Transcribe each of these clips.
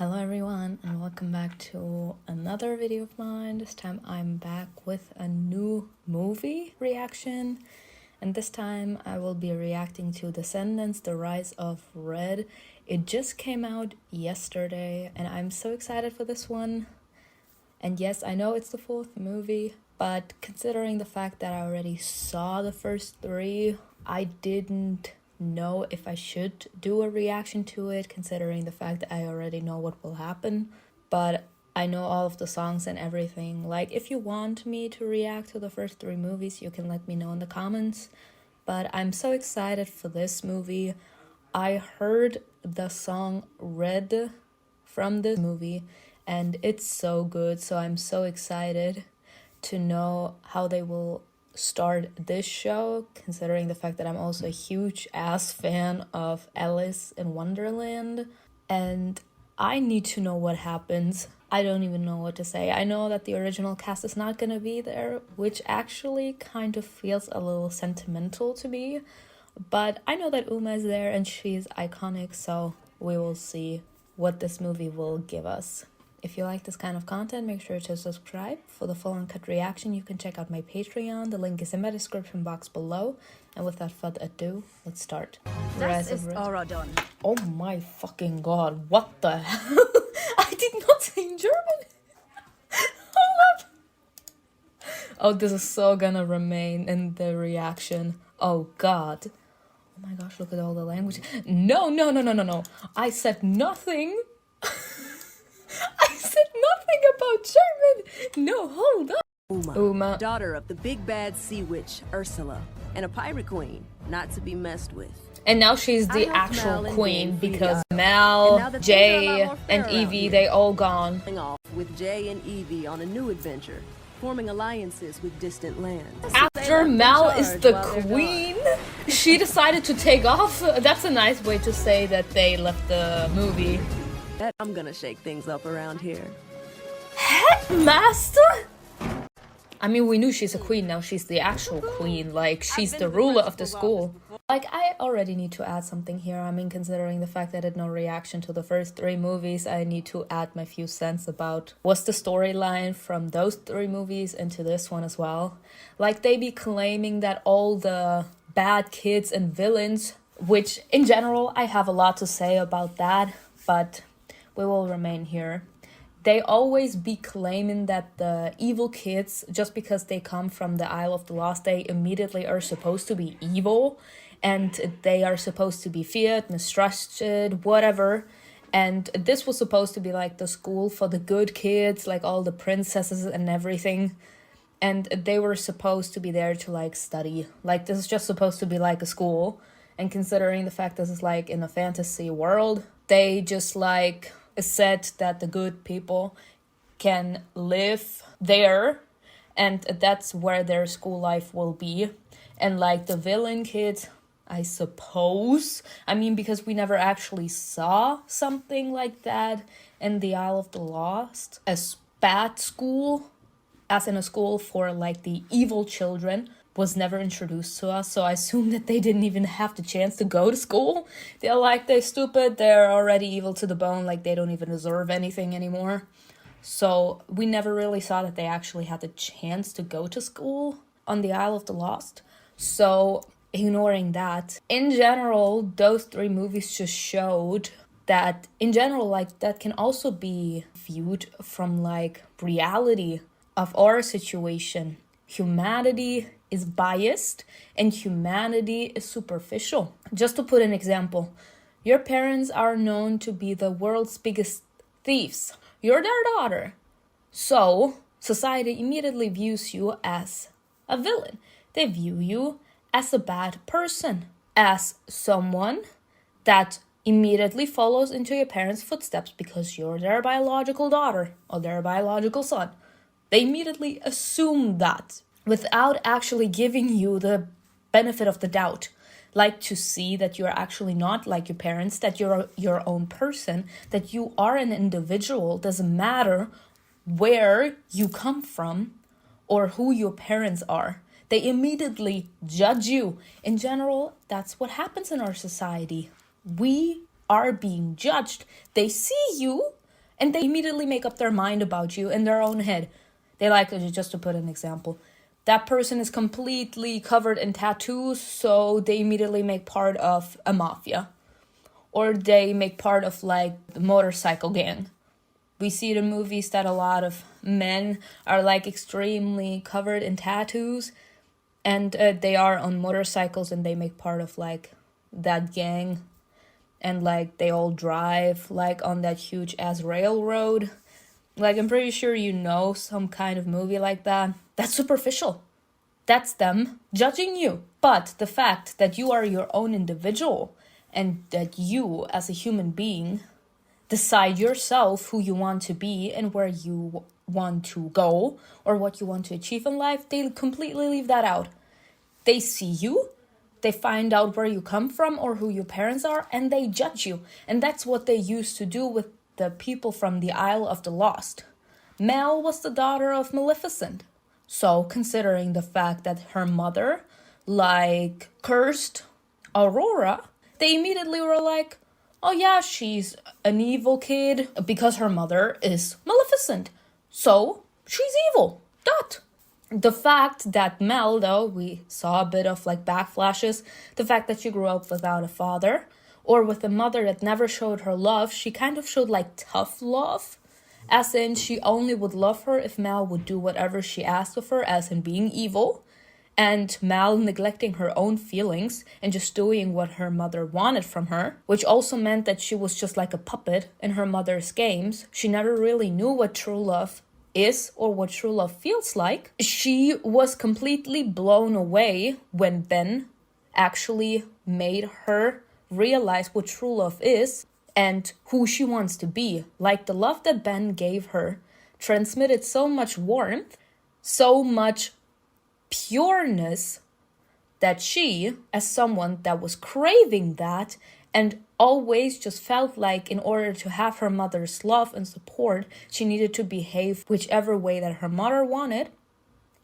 Hello everyone and welcome back to another video of mine. This time I'm back with a new movie reaction, and this time I will be reacting to Descendants, The Rise of Red. It just came out yesterday and I'm so excited for this one. And yes, I know it's the fourth movie, but considering the fact that I already saw the first three, I didn't know if I should do a reaction to it, considering the fact that I already know what will happen. But I know all of the songs and everything. Like, if you want me to react to the first three movies, you can let me know in the comments. But I'm so excited for this movie. I heard the song Red from this movie and it's so good, so I'm so excited to know how they will start this show, considering the fact that I'm also a huge ass fan of Alice in Wonderland, and I need to know what happens. I don't even know what to say. I know that the original cast is not gonna be there, which actually kind of feels a little sentimental to me, but I know that Uma is there and she's iconic, so we will see what this movie will give us. If you like this kind of content, make sure to subscribe. For the full uncut reaction, you can check out my Patreon. The link is in my description box below. And without further ado, let's start. Das ist Oradon. Oh my fucking god, what the hell? I did not say in German. Hold up. Oh, this is so gonna remain in the reaction. Oh god. Oh my gosh, look at all the language. No. I said nothing. I said nothing about German. No, hold up. Uma, daughter of the big bad sea witch Ursula, and a pirate queen, not to be messed with. And now she's the actual queen because Mel, Jay, and Evie, they all gone. Off with Jay and Evie on a new adventure, forming alliances with distant lands. After Mel is the queen, she decided to take off. That's a nice way to say that they left the movie. I'm gonna shake things up around here. Headmaster? I mean, we knew she's a queen, now she's the actual queen. Like, she's the ruler of the school. Like, I already need to add something here. I mean, considering the fact that I did no reaction to the first three movies, I need to add my few cents about what's the storyline from those three movies into this one as well. Like, they be claiming that all the bad kids and villains, which in general, I have a lot to say about that, but we will remain here. They always be claiming that the evil kids, just because they come from the Isle of the Lost, they immediately are supposed to be evil, and they are supposed to be feared, mistrusted, whatever. And this was supposed to be like the school for the good kids, like all the princesses and everything. And they were supposed to be there to like study. Like, this is just supposed to be like a school. And considering the fact this is like in a fantasy world, they just like said that the good people can live there and that's where their school life will be. And like the villain kids, I suppose, I mean, because we never actually saw something like that in the Isle of the Lost, a bad school, as in a school for like the evil children, was never introduced to us, so I assume that they didn't even have the chance to go to school. They're like, they're stupid, they're already evil to the bone, like they don't even deserve anything anymore. So we never really saw that they actually had the chance to go to school on the Isle of the Lost. So ignoring that, in general, those three movies just showed that in general, like, that can also be viewed from like reality of our situation. Humanity is biased and humanity is superficial. Just to put an example, your parents are known to be the world's biggest thieves. You're their daughter. So society immediately views you as a villain. They view you as a bad person, as someone that immediately follows into your parents' footsteps because you're their biological daughter or their biological son. They immediately assume that without actually giving you the benefit of the doubt, like to see that you're actually not like your parents, that you're your own person, that you are an individual. Doesn't matter where you come from or who your parents are. They immediately judge you. In general, that's what happens in our society. We are being judged. They see you, And they immediately make up their mind about you in their own head. They like, just to put an example, that person is completely covered in tattoos, so they immediately make part of a mafia. Or they make part of like the motorcycle gang. We see it in movies that a lot of men are like extremely covered in tattoos, and they are on motorcycles and they make part of like that gang, and like they all drive like on that huge ass railroad. Like, I'm pretty sure you know some kind of movie like that. That's superficial. That's them judging you. But the fact that you are your own individual and that you as a human being decide yourself who you want to be and where you want to go or what you want to achieve in life, they completely leave that out. They see you, they find out where you come from or who your parents are, and they judge you. And that's what they used to do with the people from the Isle of the Lost. Mel was the daughter of Maleficent. So, considering the fact that her mother, like, cursed Aurora, they immediately were like, oh yeah, she's an evil kid because her mother is Maleficent. So, she's evil. Dot. The fact that Mel, though, we saw a bit of like backflashes, the fact that she grew up without a father, or with a mother that never showed her love, she kind of showed like tough love. As in, she only would love her if Mel would do whatever she asked of her, as in being evil. And Mel neglecting her own feelings and just doing what her mother wanted from her, which also meant that she was just like a puppet in her mother's games. She never really knew what true love is or what true love feels like. She was completely blown away when Ben actually made her realize what true love is and who she wants to be. Like, the love that Ben gave her transmitted so much warmth, so much pureness, that she, as someone that was craving that and always just felt like in order to have her mother's love and support, she needed to behave whichever way that her mother wanted,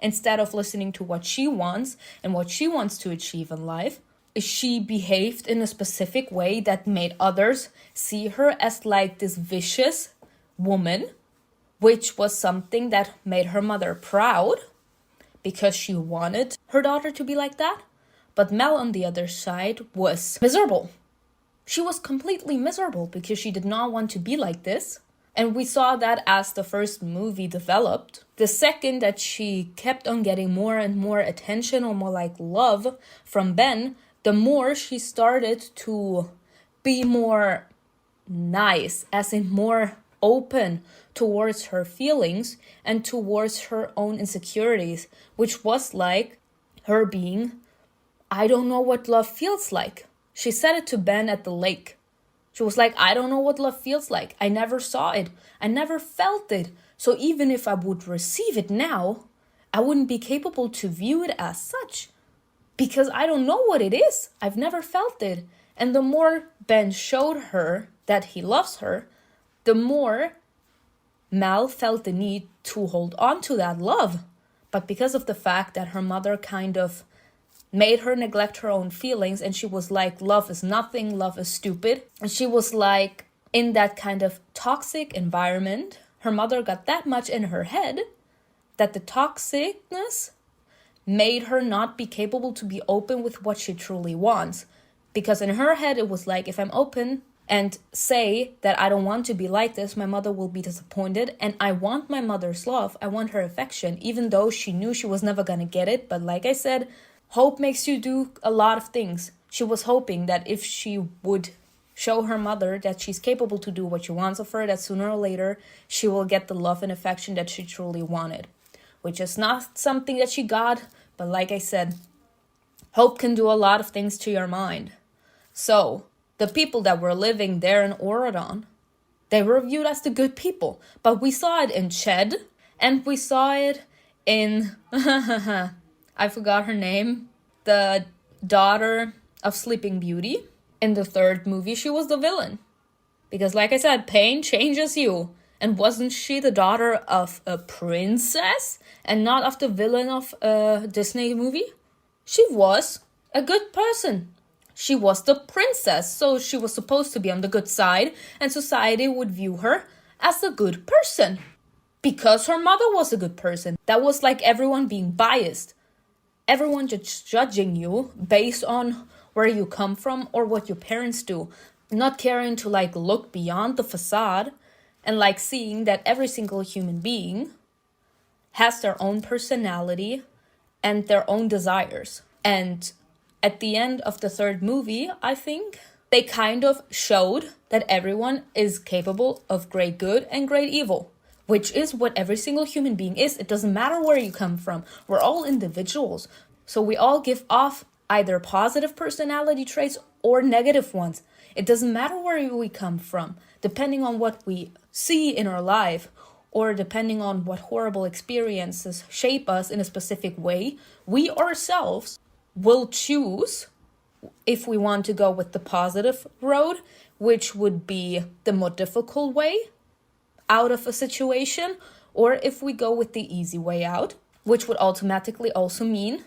instead of listening to what she wants and what she wants to achieve in life. She behaved in a specific way that made others see her as like this vicious woman, which was something that made her mother proud because she wanted her daughter to be like that. But Mel, on the other side, was miserable. She was completely miserable because she did not want to be like this. And we saw that as the first movie developed. The second that she kept on getting more and more attention or more like love from Ben, the more she started to be more nice, as in more open towards her feelings and towards her own insecurities, which was like her being, I don't know what love feels like. She said it to Ben at the lake. She was like, I don't know what love feels like. I never saw it. I never felt it. So even if I would receive it now, I wouldn't be capable to view it as such. Because I don't know what it is. I've never felt it. And the more Ben showed her that he loves her, the more Mal felt the need to hold on to that love. But because of the fact that her mother kind of made her neglect her own feelings, and she was like, love is nothing, love is stupid. And she was like in that kind of toxic environment. Her mother got that much in her head that the toxicness made her not be capable to be open with what she truly wants. Because in her head, it was like, if I'm open and say that I don't want to be like this, my mother will be disappointed. And I want my mother's love. I want her affection, even though she knew she was never going to get it. But like I said, hope makes you do a lot of things. She was hoping that if she would show her mother that she's capable to do what she wants of her, that sooner or later she will get the love and affection that she truly wanted. Which is not something that she got, but like I said, hope can do a lot of things to your mind. So, the people that were living there in Oradon, they were viewed as the good people. But we saw it in Ched, and we saw it in, I forgot her name, the daughter of Sleeping Beauty. In the third movie, she was the villain. Because like I said, pain changes you. And wasn't she the daughter of a princess and not of the villain of a Disney movie? She was a good person. She was the princess, so she was supposed to be on the good side, and society would view her as a good person. Because her mother was a good person. That was like everyone being biased. Everyone just judging you based on where you come from or what your parents do. Not caring to like look beyond the facade and like seeing that every single human being has their own personality and their own desires. And at the end of the third movie, I think, they kind of showed that everyone is capable of great good and great evil, which is what every single human being is. It doesn't matter where you come from. We're all individuals. So we all give off either positive personality traits or negative ones. It doesn't matter where we come from, depending on what we see in our life, or depending on what horrible experiences shape us in a specific way, we ourselves will choose if we want to go with the positive road, which would be the more difficult way out of a situation, or if we go with the easy way out, which would automatically also mean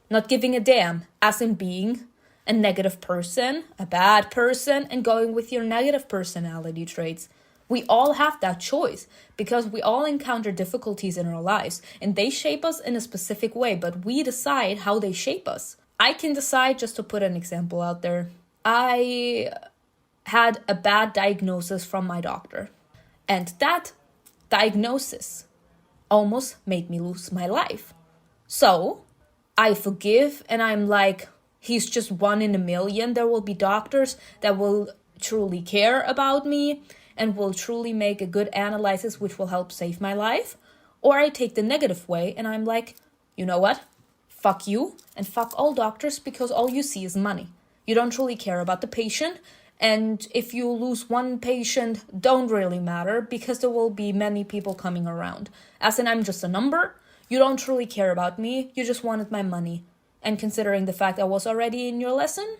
not giving a damn, as in being a negative person, a bad person, and going with your negative personality traits. We all have that choice because we all encounter difficulties in our lives and they shape us in a specific way, but we decide how they shape us. I can decide, just to put an example out there, I had a bad diagnosis from my doctor, and that diagnosis almost made me lose my life. So I forgive and I'm like, he's just one in a million. There will be doctors that will truly care about me and will truly make a good analysis which will help save my life. Or I take the negative way and I'm like, you know what? Fuck you and fuck all doctors, because all you see is money. You don't truly care about the patient. And if you lose one patient, don't really matter because there will be many people coming around. As in, I'm just a number. You don't truly care about me. You just wanted my money. And considering the fact I was already in your lesson,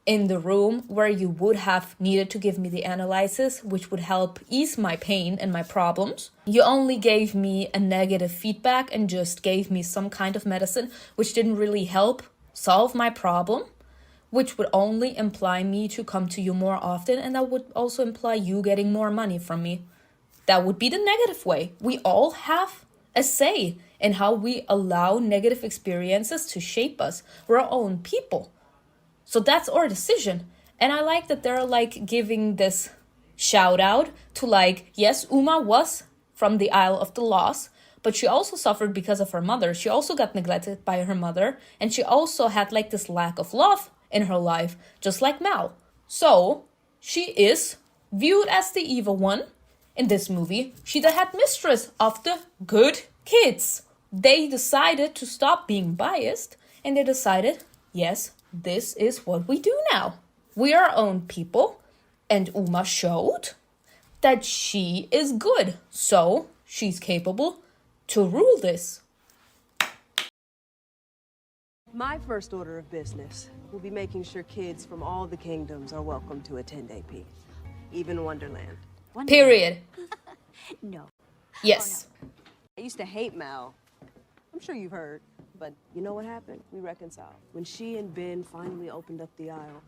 in the room where you would have needed to give me the analysis, which would help ease my pain and my problems, you only gave me a negative feedback and just gave me some kind of medicine, which didn't really help solve my problem, which would only imply me to come to you more often, and that would also imply you getting more money from me. That would be the negative way. We all have a say in how we allow negative experiences to shape us. We're our own people. So that's our decision. And I like that they're like giving this shout out to like, yes, Uma was from the Isle of the Lost, but she also suffered because of her mother. She also got neglected by her mother. And she also had like this lack of love in her life, just like Mal. So she is viewed as the evil one in this movie. She's the headmistress of the good kids. They decided to stop being biased and they decided, yes, this is what we do now. We are our own people, and Uma showed that she is good, so she's capable to rule this. My first order of business will be making sure kids from all the kingdoms are welcome to attend AP, even Wonderland. Period. No. Yes. Oh, no. I used to hate Mal. I'm sure you've heard. But you know what happened? We reconciled. When she and Ben finally opened up the aisle,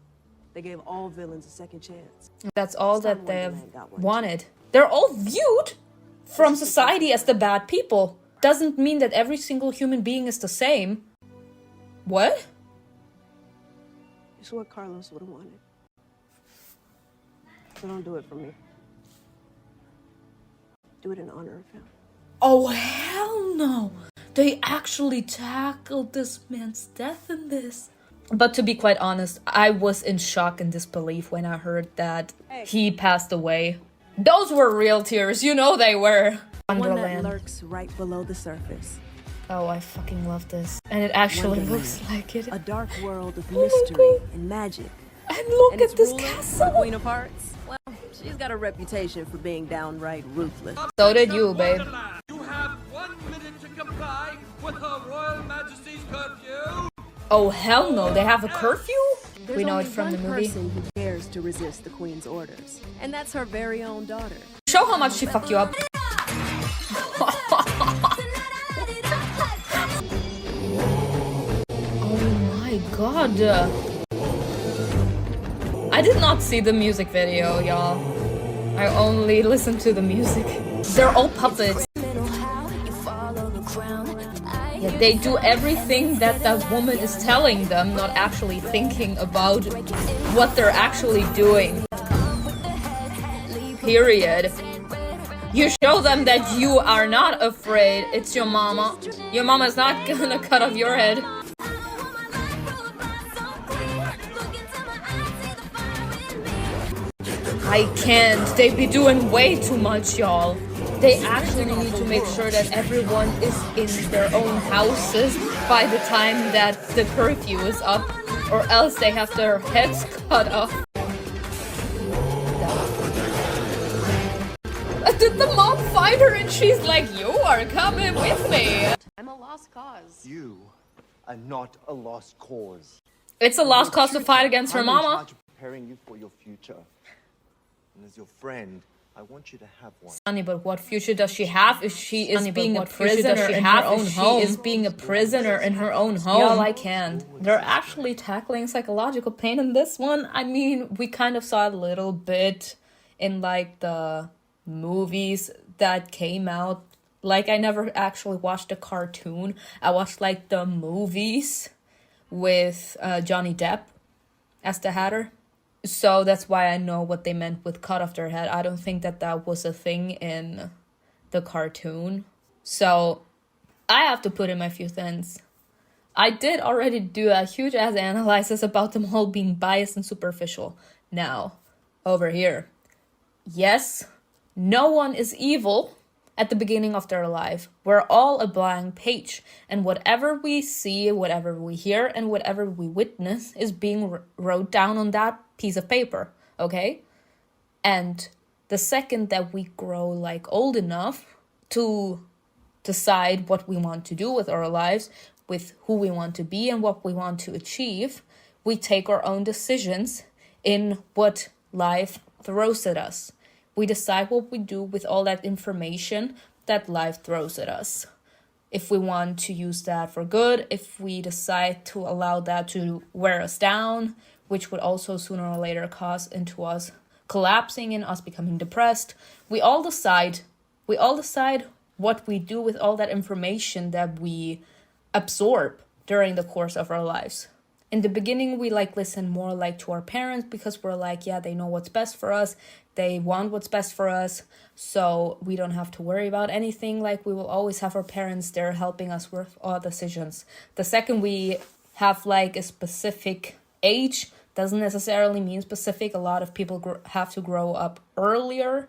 they gave all villains a second chance. That's all It's time that they've Wonderland got one. wanted. They're all viewed from society as the bad people. Doesn't mean that every single human being is the same. What? It's what Carlos would have wanted. So don't do it for me. Do it in honor of him. Oh, hell no. They actually tackled this man's death in this. But to be quite honest, I was in shock and disbelief when I heard that he passed away. Those were real tears, you know they were. One that Wonderland. lurks right below the surface. Oh, I fucking love this. And it actually Wonderland. looks like it. A dark world of Oh my mystery God. and magic. And look And at its this ruler, the castle. Queen of Hearts. Well, she's got a reputation for being downright ruthless. So did you, babe. You have 1 minute to comply with Her Royal Majesty's curfew. Oh, hell no. They have a curfew? There's We know it only from the one movie. person who dares to resist the Queen's orders, and that's her very own daughter. Show how much she fucked you up. Oh my god. I did not see the music video, y'all. I only listen to the music. They're all puppets. Yeah, they do everything that woman is telling them, not actually thinking about what they're actually doing. Period. You show them that you are not afraid. It's your mama. Your mama's not gonna cut off your head. I can't. They be doing way too much, y'all. They actually need to make sure that everyone is in their own houses by the time that the curfew is up, or else they have their heads cut off. Did the mom find her and she's like, you are coming with me? I'm a lost cause. You are not a lost cause. It's a lost cause to fight against her I'm mama. in charge of preparing you for your future. And as your friend, I want you to have one. Honey, but what future does she have if she is being a prisoner in her own home? She is being a prisoner in her own home. Y'all, I can't. They're actually tackling psychological pain in this one. I mean, we kind of saw a little bit in like the movies that came out. Like, I never actually watched a cartoon. I watched like the movies with Johnny Depp as the Hatter. So that's why I know what they meant with cut off their head. I don't think that was a thing in the cartoon. So I have to put in my few cents. I did already do a huge ass analysis about them all being biased and superficial. Now, over here. Yes, no one is evil at the beginning of their life. We're all a blank page. And whatever we see, whatever we hear, and whatever we witness is being wrote down on that piece of paper, okay? And the second that we grow like old enough to decide what we want to do with our lives, with who we want to be and what we want to achieve, we take our own decisions in what life throws at us. We decide what we do with all that information that life throws at us. If we want to use that for good, if we decide to allow that to wear us down, which would also sooner or later cause into us collapsing and us becoming depressed. We all decide what we do with all that information that we absorb during the course of our lives. In the beginning, we listen more to our parents because we're yeah, they know what's best for us. They want what's best for us. So we don't have to worry about anything. We will always have our parents there helping us with our decisions. The second we have a specific age, doesn't necessarily mean specific. A lot of people have to grow up earlier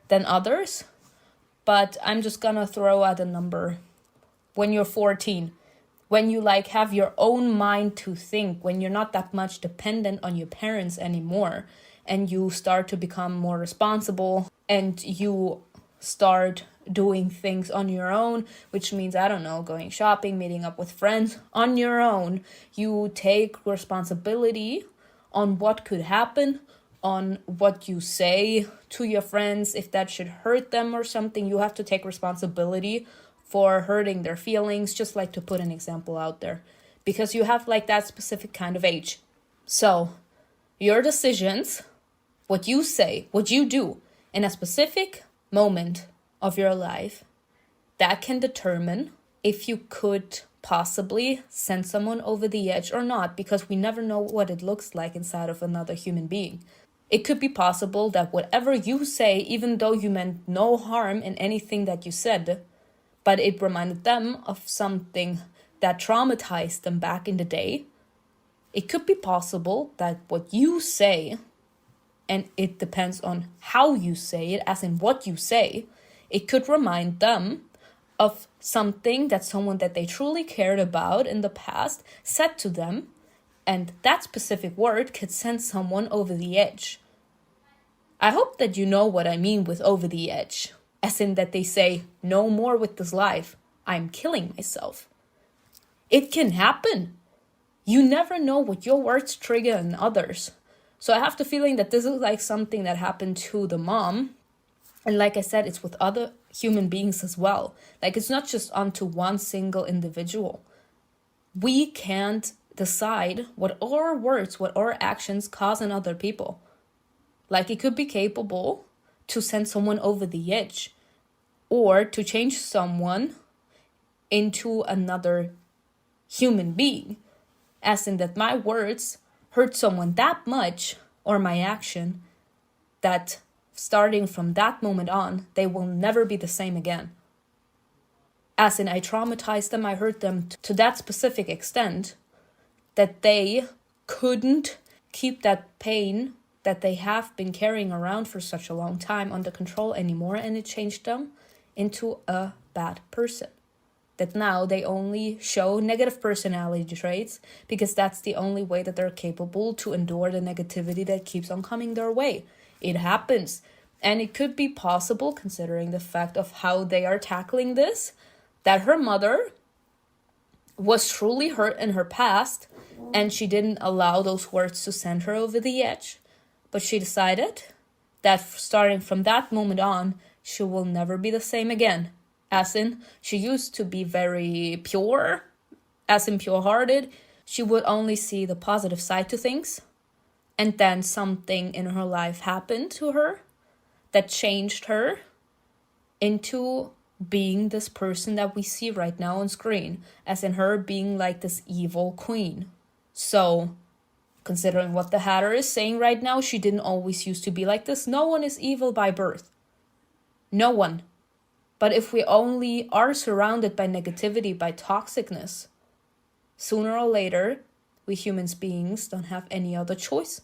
than others. But I'm just gonna throw out a number. When you're 14, when you have your own mind to think, when you're not that much dependent on your parents anymore, and you start to become more responsible, and you start doing things on your own, which means, I don't know, going shopping, meeting up with friends on your own. You take responsibility on what could happen, on what you say to your friends. If that should hurt them or something, you have to take responsibility for hurting their feelings, just to put an example out there, because you have that specific kind of age. So your decisions, what you say, what you do in a specific moment of your life, that can determine if you could possibly send someone over the edge or not, because we never know what it looks like inside of another human being. It could be possible that whatever you say, even though you meant no harm in anything that you said, but it reminded them of something that traumatized them back in the day, it could be possible that what you say, and it depends on how you say it, as in what you say, it could remind them of something that someone that they truly cared about in the past said to them, and that specific word could send someone over the edge. I hope that you know what I mean with over the edge, as in that they say, no more with this life, I'm killing myself. It can happen. You never know what your words trigger in others. So I have the feeling that this is something that happened to the mom. And like I said, it's with other human beings as well. It's not just onto one single individual. We can't decide what our words, what our actions cause in other people. It could be capable to send someone over the edge or to change someone into another human being. As in that my words hurt someone that much, or my action, that starting from that moment on, they will never be the same again. As in, I traumatized them, I hurt them to that specific extent that they couldn't keep that pain that they have been carrying around for such a long time under control anymore, and it changed them into a bad person. That now they only show negative personality traits because that's the only way that they're capable to endure the negativity that keeps on coming their way. It happens. And it could be possible, considering the fact of how they are tackling this, that her mother was truly hurt in her past and she didn't allow those words to send her over the edge. But she decided that starting from that moment on, she will never be the same again. As in, she used to be very pure, as in pure-hearted. She would only see the positive side to things. And then something in her life happened to her that changed her into being this person that we see right now on screen. As in her being like this evil queen. So, considering what the Hatter is saying right now, she didn't always used to be like this. No one is evil by birth. No one. But if we only are surrounded by negativity, by toxicness, sooner or later, we human beings don't have any other choice.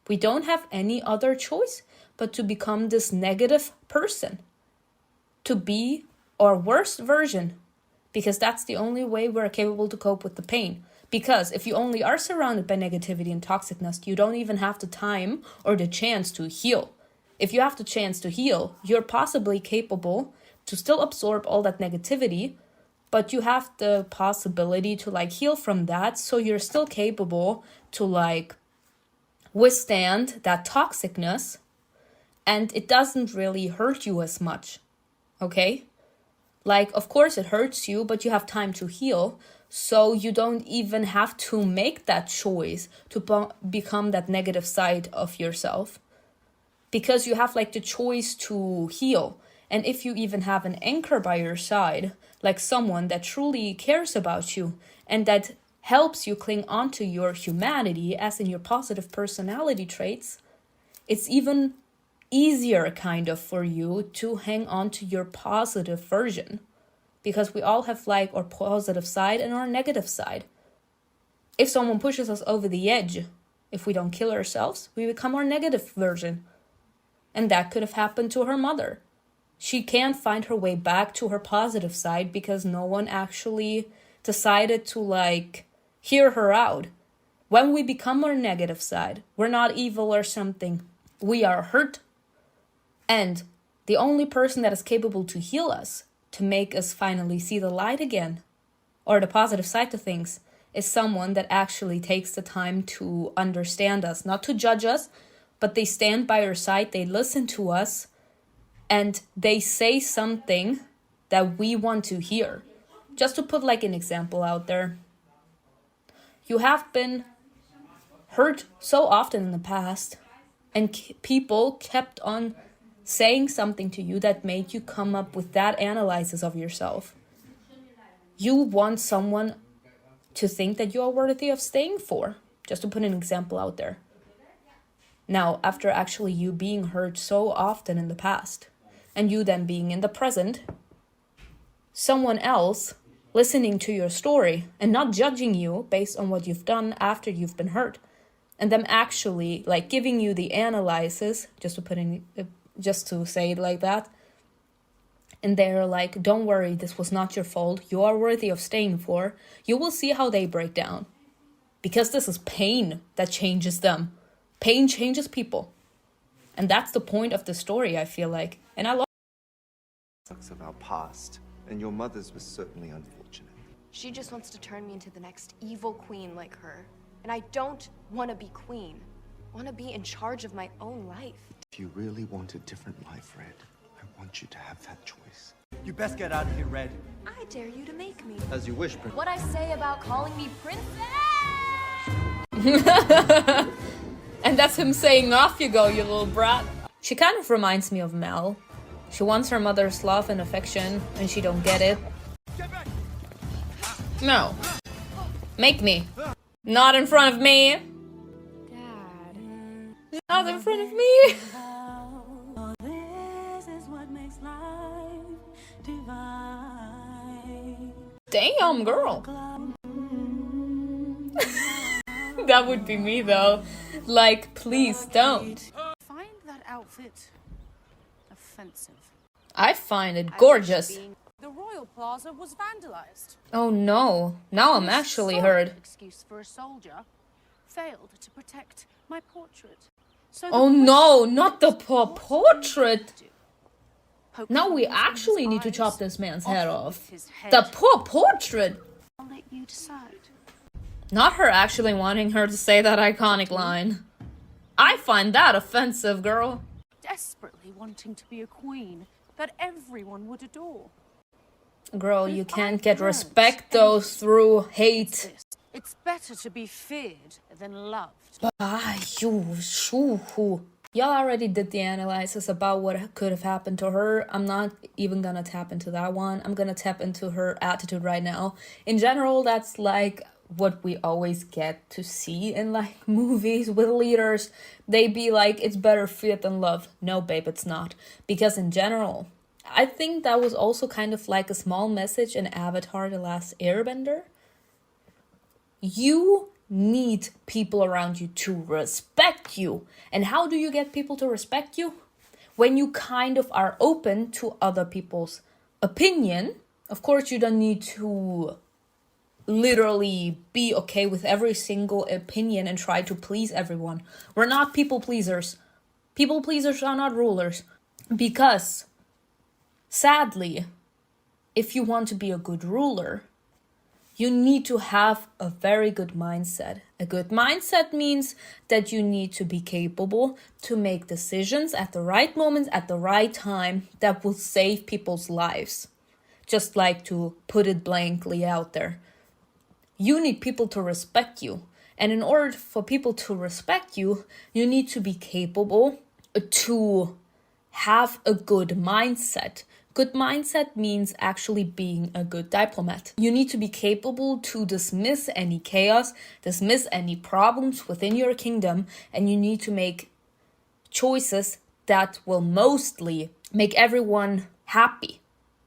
We don't have any other choice but to become this negative person. To be our worst version. Because that's the only way we're capable to cope with the pain. Because if you only are surrounded by negativity and toxicness, you don't even have the time or the chance to heal. If you have the chance to heal, you're possibly capable to still absorb all that negativity, but you have the possibility to heal from that, so you're still capable to withstand that toxicness, and it doesn't really hurt you as much, okay? Of course it hurts you, but you have time to heal, so you don't even have to make that choice to become that negative side of yourself, because you have the choice to heal. And if you even have an anchor by your side, like someone that truly cares about you and that helps you cling on to your humanity, as in your positive personality traits, it's even easier for you to hang on to your positive version. Because we all have our positive side and our negative side. If someone pushes us over the edge, if we don't kill ourselves, we become our negative version. And that could have happened to her mother. She can't find her way back to her positive side because no one actually decided to hear her out. When we become our negative side, we're not evil or something. We are hurt. And the only person that is capable to heal us, to make us finally see the light again, or the positive side to things, is someone that actually takes the time to understand us, not to judge us, but they stand by our side, they listen to us, and they say something that we want to hear. Just to put an example out there. You have been hurt so often in the past, and people kept on saying something to you that made you come up with that analysis of yourself. You want someone to think that you are worthy of staying for. Just to put an example out there. Now, after actually you being hurt so often in the past, and you then being in the present, someone else listening to your story and not judging you based on what you've done after you've been hurt, and them actually giving you the analysis, just to say it like that, and they're don't worry, this was not your fault, you are worthy of staying for, you will see how they break down. Because this is pain that changes them. Pain changes people. And that's the point of the story, I feel like. And I love of our past, and your mother's was certainly unfortunate. She just wants to turn me into the next evil queen like her. And I don't want to be queen. I want to be in charge of my own life. If you really want a different life, Red, I want you to have that choice. You best get out of here, Red. I dare you to make me. As you wish, Prince. What I say about calling me princess? And that's him saying, off you go, you little brat. She kind of reminds me of Mel. She wants her mother's love and affection, and she don't get it. No. Make me. Not in front of me. Dad. Not in front of me. Damn, girl. That would be me, though. Like, please don't. Find that outfit offensive. I find it gorgeous. The Royal Plaza was vandalized. Oh no. Now I'm actually Solid hurt. Excuse for a soldier failed to protect my portrait. So Oh no, not the poor portrait. Poke Now we holes in his actually need to eyes, chop this man's head off. with his head. The poor portrait. I'll let you decide. Not her actually wanting her to say that iconic line. I find that offensive, girl. Desperately wanting to be a queen that everyone would adore. Girl, you can't get respect though through hate. It's better to be feared than loved. Y'all already did the analysis about what could have happened to her. I'm not even gonna tap into that one. I'm gonna tap into her attitude right now. In general, that's like what we always get to see in like movies with leaders. They be like, it's better feared than loved. No, babe, it's not. Because in general, I think that was also kind of like a small message in Avatar: The Last Airbender. You need people around you to respect you. And how do you get people to respect you? When you kind of are open to other people's opinion. Of course, you don't need to literally be okay with every single opinion and try to please everyone. We're not people pleasers. People pleasers are not rulers. Because, sadly, if you want to be a good ruler, you need to have a very good mindset. A good mindset means that you need to be capable to make decisions at the right moments, at the right time, that will save people's lives. Just like to put it blankly out there. You need people to respect you. And in order for people to respect you, you need to be capable to have a good mindset. Good mindset means actually being a good diplomat. You need to be capable to dismiss any chaos, dismiss any problems within your kingdom, and you need to make choices that will mostly make everyone happy.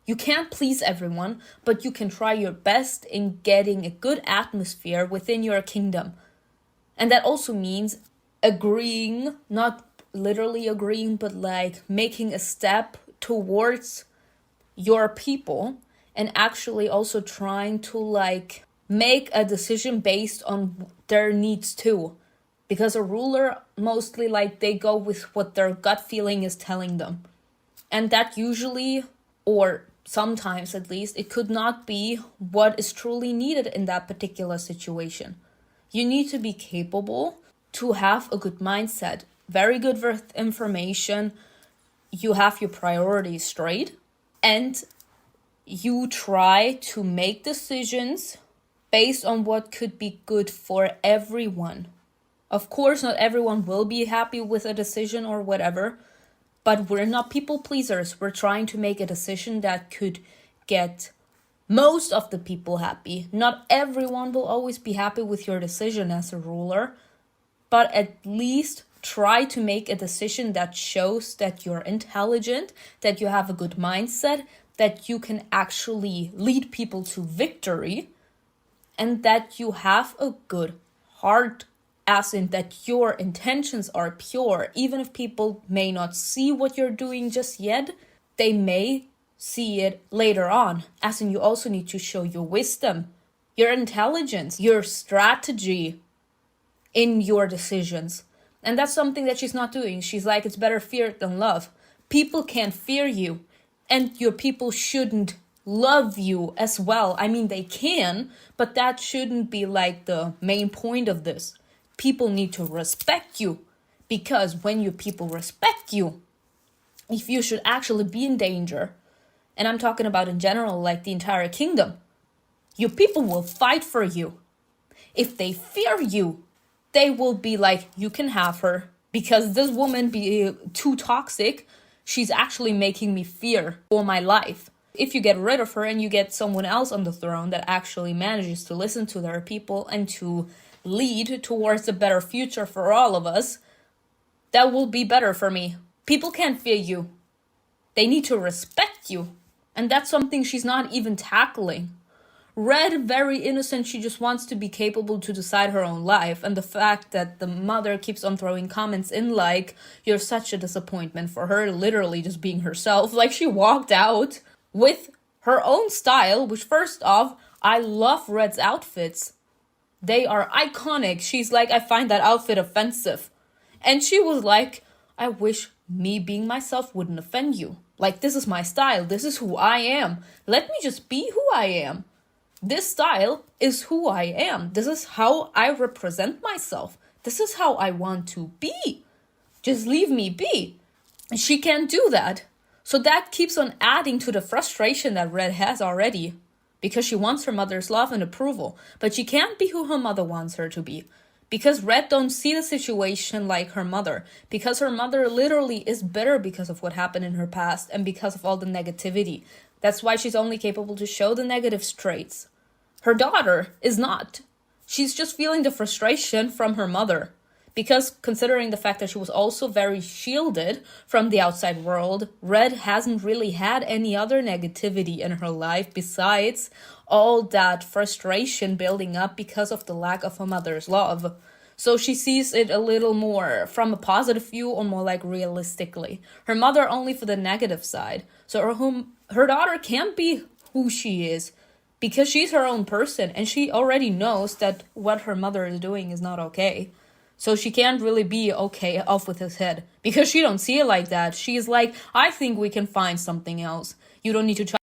You can't please everyone, but you can try your best in getting a good atmosphere within your kingdom. And that also means agreeing, not literally agreeing, but like making a step towards your people and actually also trying to like make a decision based on their needs too. Because a ruler mostly like they go with what their gut feeling is telling them. And that usually, or sometimes at least, it could not be what is truly needed in that particular situation. You need to be capable to have a good mindset, very good with information. You have your priorities straight and you try to make decisions based on what could be good for everyone. Of course, not everyone will be happy with a decision or whatever, but we're not people pleasers. We're trying to make a decision that could get most of the people happy. Not everyone will always be happy with your decision as a ruler, but at least try to make a decision that shows that you're intelligent, that you have a good mindset, that you can actually lead people to victory, and that you have a good heart, as in that your intentions are pure. Even if people may not see what you're doing just yet, they may see it later on. As in, you also need to show your wisdom, your intelligence, your strategy in your decisions. And that's something that she's not doing. She's like, it's better feared than love. People can't fear you, and your people shouldn't love you as well. I mean, they can, but that shouldn't be like the main point of this. People need to respect you, because when your people respect you, if you should actually be in danger, and I'm talking about in general, like the entire kingdom, your people will fight for you. If they fear you, they will be like, you can have her. Because this woman be too toxic, she's actually making me fear for my life. If you get rid of her and you get someone else on the throne that actually manages to listen to their people and to lead towards a better future for all of us, that will be better for me. People can't fear you. They need to respect you. And that's something she's not even tackling. Red, very innocent, she just wants to be capable to decide her own life. And the fact that the mother keeps on throwing comments in like, you're such a disappointment for her, literally just being herself. Like, she walked out with her own style, which first off, I love Red's outfits. They are iconic. She's like, I find that outfit offensive. And she was like, I wish me being myself wouldn't offend you. Like, this is my style. This is who I am. Let me just be who I am. This style is who I am. This is how I represent myself. This is how I want to be. Just leave me be. And she can't do that. So that keeps on adding to the frustration that Red has already. Because she wants her mother's love and approval. But she can't be who her mother wants her to be. Because Red don't see the situation like her mother. Because her mother literally is bitter because of what happened in her past. And because of all the negativity. That's why she's only capable to show the negative traits. Her daughter is not. She's just feeling the frustration from her mother. Because considering the fact that she was also very shielded from the outside world, Red hasn't really had any other negativity in her life besides all that frustration building up because of the lack of her mother's love. So she sees it a little more from a positive view or more like realistically. Her mother only for the negative side. So her daughter can't be who she is. Because she's her own person and she already knows that what her mother is doing is not okay. So she can't really be okay off with his head. Because she don't see it like that. She's like, I think we can find something else. You don't need to try.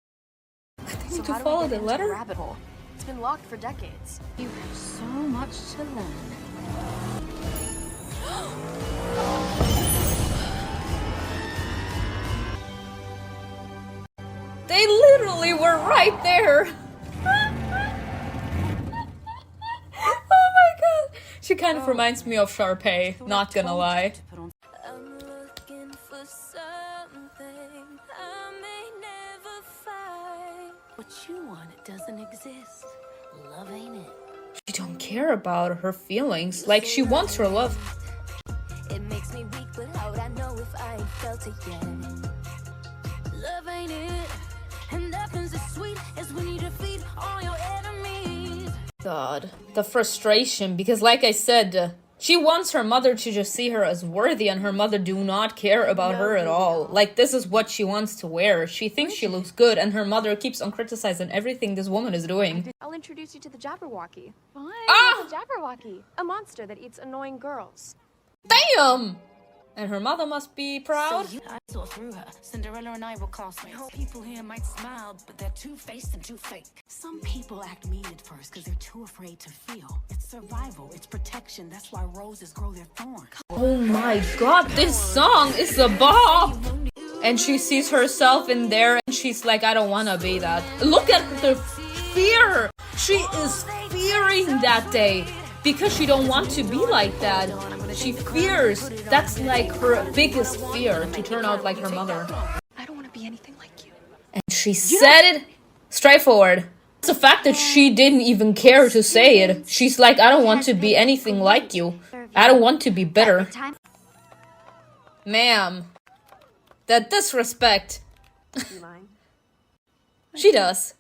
I think So to how do follow we the get into the letter. rabbit hole? It's been locked for decades. You have so much to learn. They literally were right there. Oh my god. She kind of reminds me of Sharpay, not gonna lie. I'm looking for something I may never find. What you want, it doesn't exist. Love ain't it? She don't care about her feelings. Like, she wants her love. It makes me weak, but how would I know if I ain't felt it yet? Love ain't it, and nothing's as sweet as when you defeat all your enemies. God, the frustration, because like I said, she wants her mother to just see her as worthy and her mother do not care about her at all. Like, this is what she wants to wear. She thinks she looks good and her mother keeps on criticizing everything this woman is doing. I'll introduce you to the Jabberwocky. Fine. The Jabberwocky, a monster that eats annoying girls. Damn! And her mother must be proud. I saw through her. Cinderella and I were classmates. People here might smile, but they're two-faced and too fake. Some people act mean at first because they're too afraid to feel. It's survival, it's protection. That's why roses grow their thorns. Oh my god, this song is a bop! And she sees herself in there and she's like, I don't wanna be that. Look at the fear! She is fearing that day. Because she don't want to be like that. She fears. That's like her biggest fear, to turn out like her mother. I don't want to be anything like you. And she said it straightforward. It's the fact that she didn't even care to say it. She's like, I don't want to be anything like you. I don't want to be bitter. Ma'am. That disrespect. You mind? She does.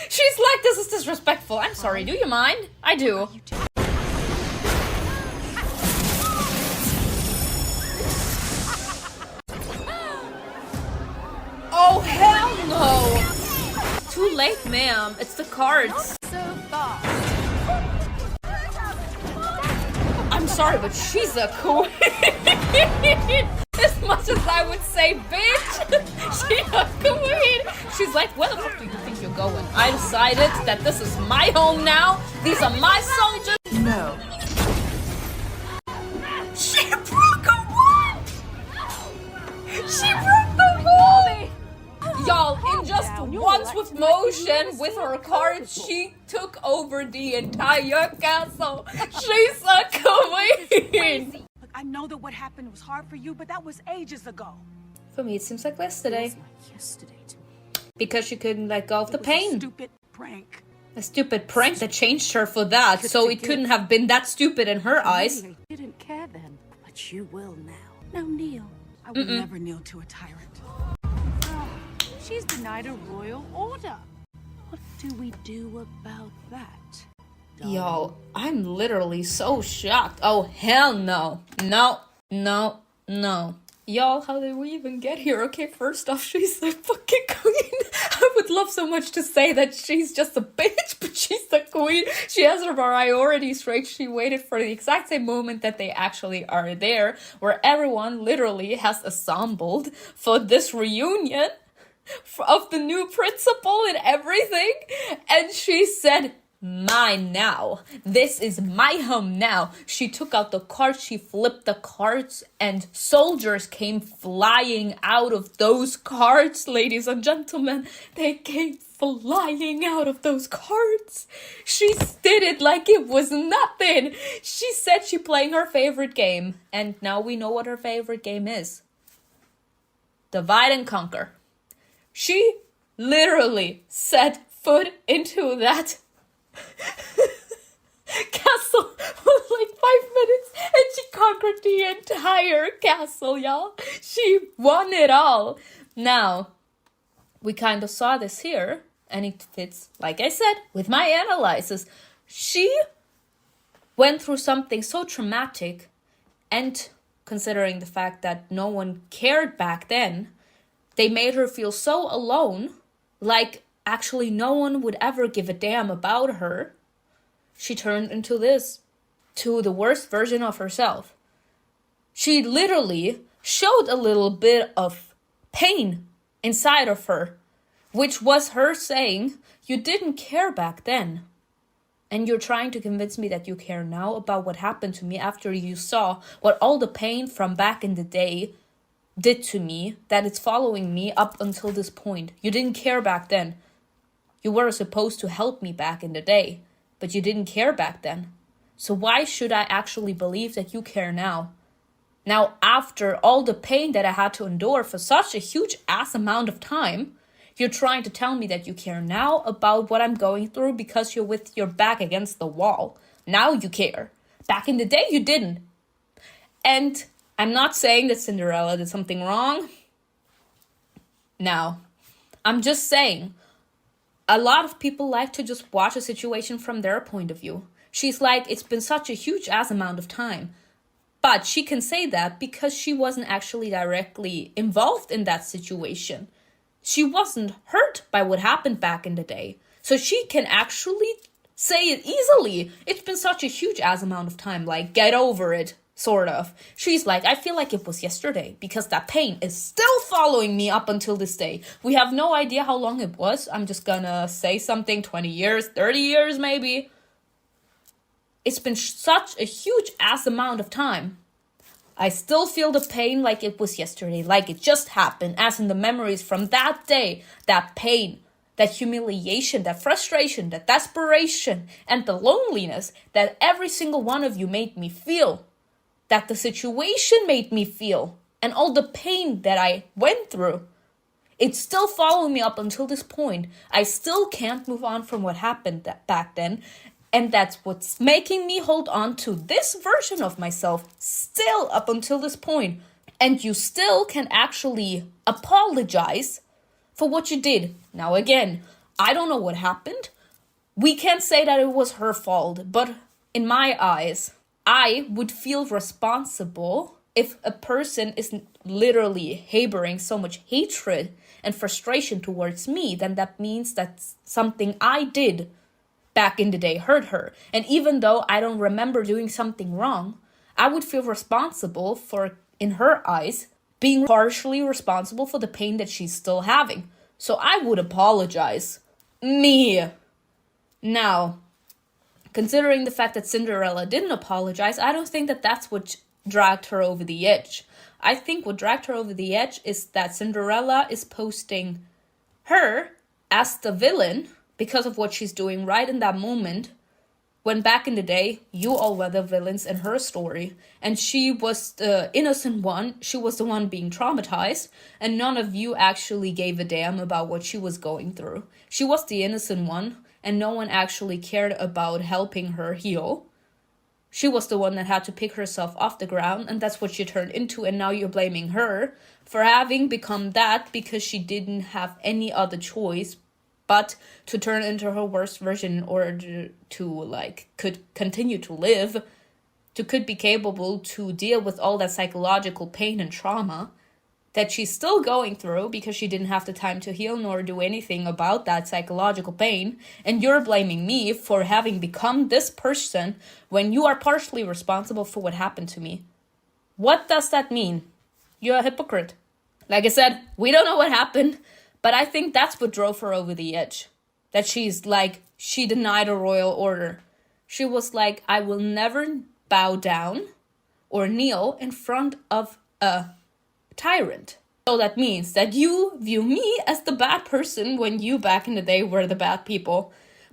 She's like, this is disrespectful. I'm sorry, do you mind? I do. Oh, hell no! Too late, ma'am. It's the cards. So fast. I'm sorry, but she's a queen. As much as I would say, bitch, she's a queen. She's like, where the fuck do you think you're going? I decided that this is my home now. These are my soldiers. No. She broke a wall. She broke the wall. Y'all, in just one swift motion with her cards, she took over the entire castle. She's a queen. Look, I know that what happened was hard for you, but that was ages ago. For me, it seems like yesterday. Feels like yesterday to me. Because she couldn't let go of the It was a pain. stupid prank. A stupid prank that changed her for that, so it couldn't have been that stupid in her eyes. I didn't care then, but you will now. Now kneel. I would never kneel to a tyrant. She's denied a royal order. What do we do about that? Yo, I'm literally so shocked. Oh, hell no. No, no, no. Y'all, how did we even get here? Okay, first off, she's the fucking queen. I would love so much to say that she's just a bitch, but she's the queen. She has her priorities straight. She waited for the exact same moment that they actually are there, where everyone literally has assembled for this reunion of the new principal and everything. And she said, mine now. This is my home now. She took out the cards, she flipped the cards, and soldiers came flying out of those cards, ladies and gentlemen. They came flying out of those cards. She did it like it was nothing. She said she playing her favorite game, and now we know what her favorite game is. Divide and conquer. She literally set foot into that castle for like 5 minutes and she conquered the entire castle, y'all. She won it all. Now, we kind of saw this here, and it fits, like I said, with my analysis. She went through something so traumatic, and considering the fact that no one cared back then, they made her feel so alone, like actually no one would ever give a damn about her. She turned into this, to the worst version of herself. She literally showed a little bit of pain inside of her, which was her saying, you didn't care back then. And you're trying to convince me that you care now about what happened to me after you saw what all the pain from back in the day did to me, that it's following me up until this point. You didn't care back then. You were supposed to help me back in the day, but you didn't care back then. So why should I actually believe that you care now? Now, after all the pain that I had to endure for such a huge ass amount of time, you're trying to tell me that you care now about what I'm going through because you're with your back against the wall. Now you care. Back in the day, you didn't. And I'm not saying that Cinderella did something wrong. Now, I'm just saying, a lot of people like to just watch a situation from their point of view. She's like, it's been such a huge ass amount of time. But she can say that because she wasn't actually directly involved in that situation. She wasn't hurt by what happened back in the day. So she can actually say it easily. It's been such a huge ass amount of time. Like, get over it, sort of. She's like, I feel like it was yesterday because that pain is still following me up until this day. We have no idea how long it was. I'm just gonna say something, 20 years, 30 years maybe. It's been such a huge ass amount of time. I still feel the pain like it was yesterday, like it just happened, as in the memories from that day, that pain, that humiliation, that frustration, that desperation, and the loneliness that every single one of you made me feel, that the situation made me feel, and all the pain that I went through. It's still following me up until this point. I still can't move on from what happened back then. And that's what's making me hold on to this version of myself still up until this point. And you still can actually apologize for what you did. Now again, I don't know what happened. We can't say that it was her fault. But in my eyes, I would feel responsible if a person is literally harboring so much hatred and frustration towards me. Then that means that something I did back in the day hurt her. And even though I don't remember doing something wrong, I would feel responsible for, in her eyes, being partially responsible for the pain that she's still having. So I would apologize. Me. Now, considering the fact that Cinderella didn't apologize, I don't think that that's what dragged her over the edge. I think what dragged her over the edge is that Cinderella is posting her as the villain because of what she's doing right in that moment, when back in the day, you all were the villains in her story. And she was the innocent one. She was the one being traumatized. And none of you actually gave a damn about what she was going through. She was the innocent one. And no one actually cared about helping her heal. She was the one that had to pick herself off the ground. And that's what she turned into. And now you're blaming her for having become that because she didn't have any other choice but to turn into her worst version in order to like, could continue to live, to could be capable to deal with all that psychological pain and trauma that she's still going through because she didn't have the time to heal nor do anything about that psychological pain. And you're blaming me for having become this person when you are partially responsible for what happened to me. What does that mean? You're a hypocrite. Like I said, we don't know what happened. But I think that's what drove her over the edge. That she's like, she denied a royal order. She was like, I will never bow down or kneel in front of a tyrant. So that means that you view me as the bad person when you back in the day were the bad people.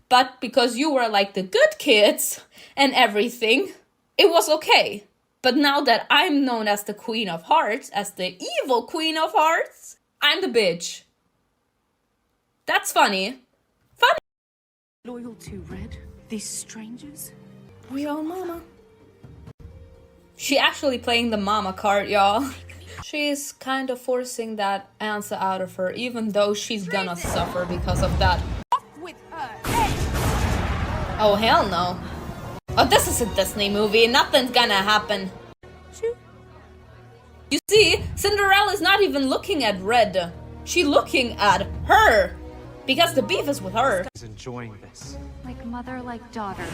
But because you were like the good kids and everything, it was okay. But now that I'm known as the Queen of Hearts, as the evil Queen of Hearts, I'm the bitch. That's funny. Funny. Loyal to Red? These strangers? We own mama. She actually playing the mama card, y'all. She's kind of forcing that answer out of her, even though she's gonna suffer because of that. With her. Oh, hell no. Oh, this is a Disney movie. Nothing's gonna happen. You see, Cinderella's not even looking at Red. She's looking at her. Because the beef is with her. She's enjoying this. Like mother, like daughter.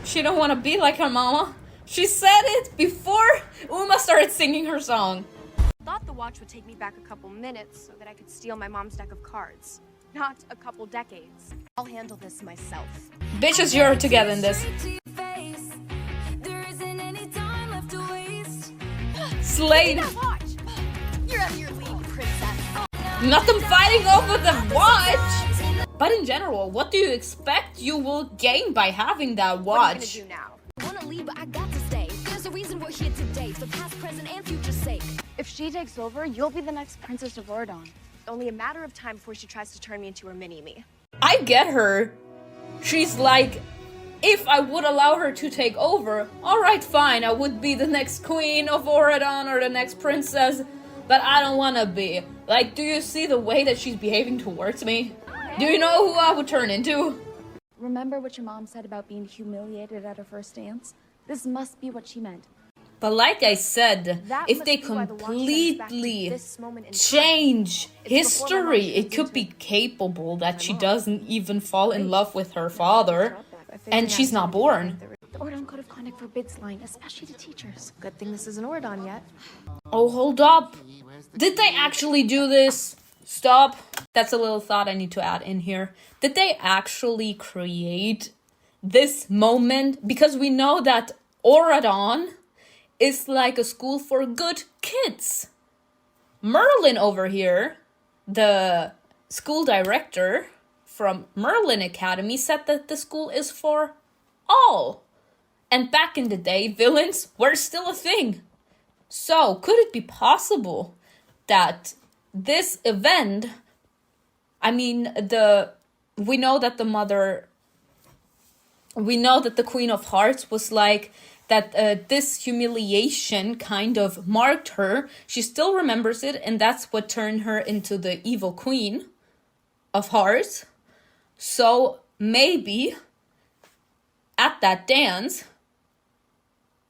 She don't want to be like her mama. She said it before Uma started singing her song. Thought the watch would take me back a couple minutes so that I could steal my mom's deck of cards. Not a couple decades. I'll handle this myself. Bitches, you're together in this. Slade. Watch! You're out of your league, princess. Not them fighting over the watch. But in general, what do you expect you will gain by having that watch? What are you gonna do now? I wanna leave, but I got to stay. There's a reason we're here today, for past, present, and future's sake. If she takes over, you'll be the next princess of Oradon. Only a matter of time before she tries to turn me into her mini-me. I get her. She's like, if I would allow her to take over, alright, fine, I would be the next queen of Oradon or the next princess, but I don't want to be. Like, do you see the way that she's behaving towards me? Do you know who I would turn into? Remember what your mom said about being humiliated at her first dance? This must be what she meant. But like I said, That if must they be why the watch sends back to completely this moment in time. change It's before my mom history, it turns could into be capable that she doesn't even fall in love with her father, and she's not born. The Oradon Code of Conduct forbids lying, especially to teachers. Good thing this isn't Oradon yet. Oh, hold up. Did they actually do this? Stop. That's a little thought I need to add in here. Did they actually create this moment? Because we know that Oradon is like a school for good kids. Merlin over here, the school director from Merlin Academy, said that the school is for all. And back in the day, villains were still a thing. So, could it be possible that this event, I mean, we know that the Queen of Hearts was like, that this humiliation kind of marked her. She still remembers it, and that's what turned her into the evil Queen of Hearts. So, maybe, at that dance,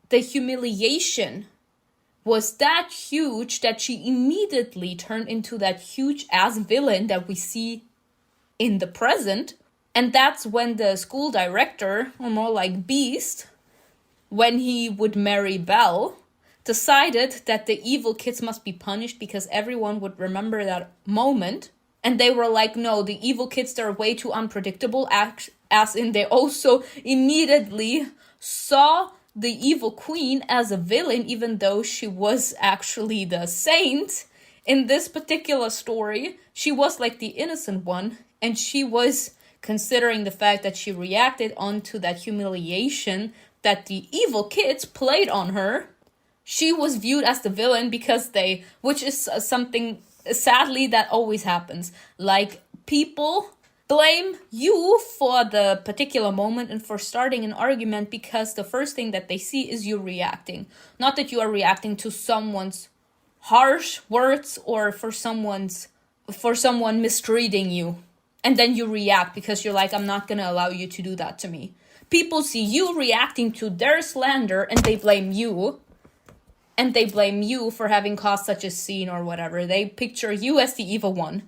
the humiliation was that huge that she immediately turned into that huge-ass villain that we see in the present. And that's when the school director, or more like Beast, when he would marry Belle, decided that the evil kids must be punished because everyone would remember that moment. And they were like, no, the evil kids, they're way too unpredictable, as in they also immediately saw the evil queen as a villain, even though she was actually the saint. In this particular story, she was like the innocent one, and she was considering the fact that she reacted onto that humiliation that the evil kids played on her, she was viewed as the villain because which is something sadly that always happens. Like, people blame you for the particular moment and for starting an argument because the first thing that they see is you reacting. Not that you are reacting to someone's harsh words or for someone mistreating you. And then you react because you're like, I'm not gonna allow you to do that to me. People see you reacting to their slander and they blame you. And they blame you for having caused such a scene or whatever. They picture you as the evil one.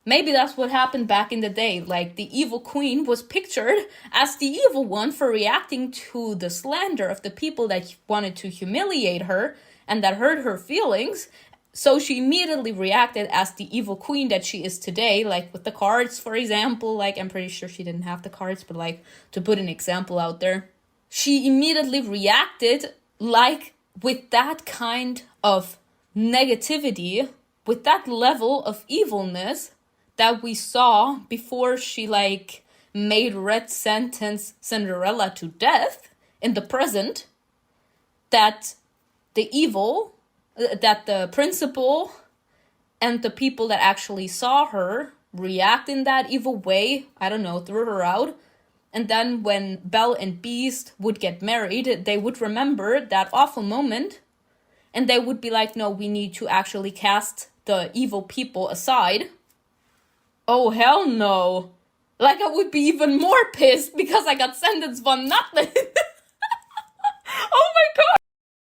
Maybe that's what happened back in the day. Like, the evil queen was pictured as the evil one for reacting to the slander of the people that wanted to humiliate her and that hurt her feelings. So she immediately reacted as the evil queen that she is today, like with the cards, for example. Like, I'm pretty sure she didn't have the cards, but like, to put an example out there. She immediately reacted like with that kind of negativity, with that level of evilness that we saw before she like made Red sentence Cinderella to death in the present, that the principal and the people that actually saw her react in that evil way, I don't know, threw her out. And then when Belle and Beast would get married, they would remember that awful moment and they would be like, no, we need to actually cast the evil people aside. Oh, hell no. Like, I would be even more pissed because I got sentenced for nothing.